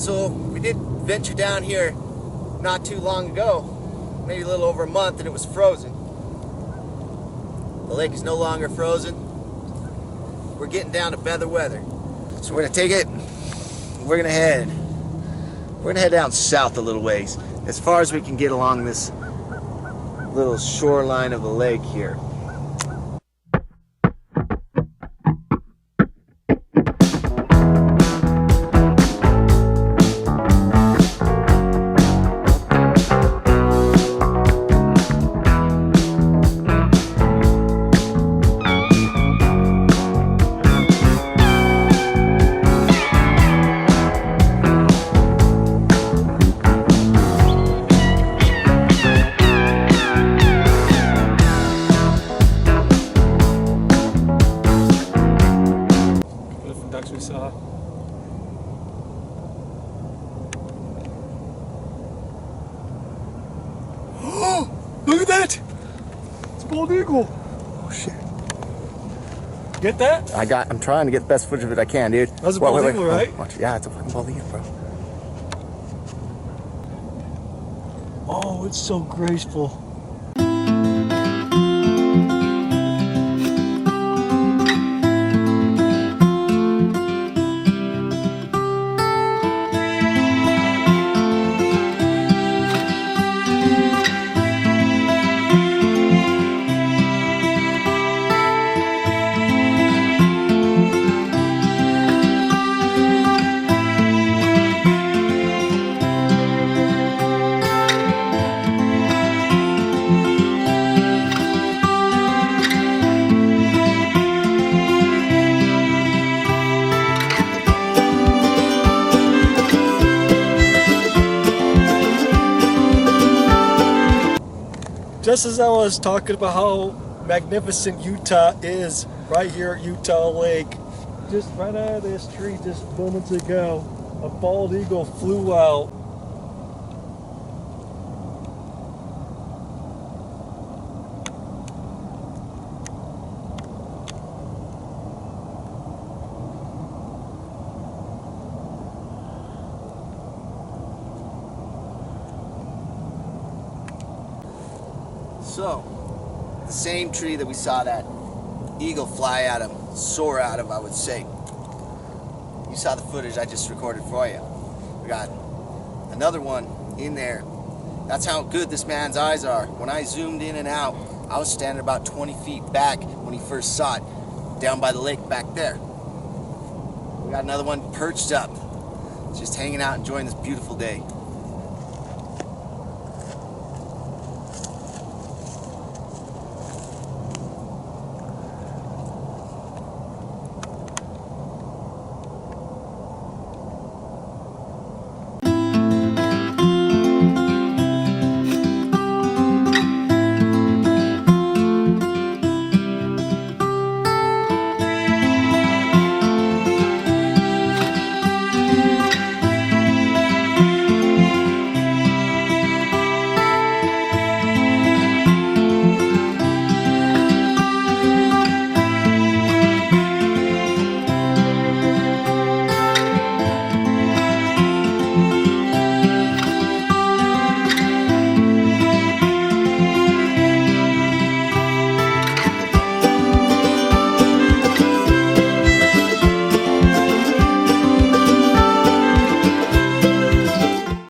So we did venture down here not too long ago, maybe a little over a month, and it was frozen. The lake is no longer frozen. We're getting down to better weather. So we're gonna take it, we're gonna head down south a little ways, as far as we can get along this little shoreline of the lake here. We saw. Oh, look at that! It's a bald eagle. Oh shit! Get that? I'm trying to get the best footage of it I can, dude. That's a bald eagle, right? Watch. Yeah, it's a fucking bald eagle, bro. Oh, it's so graceful. Just as I was talking about how magnificent Utah is, right here at Utah Lake, just right out of this tree just moments ago, a bald eagle flew out. So, the same tree that we saw that eagle fly out of, soar out of, I would say. You saw the footage I just recorded for you. We got another one in there. That's how good this man's eyes are. When I zoomed in and out, I was standing about 20 feet back when he first saw it, down by the lake back there. We got another one perched up, just hanging out, enjoying this beautiful day.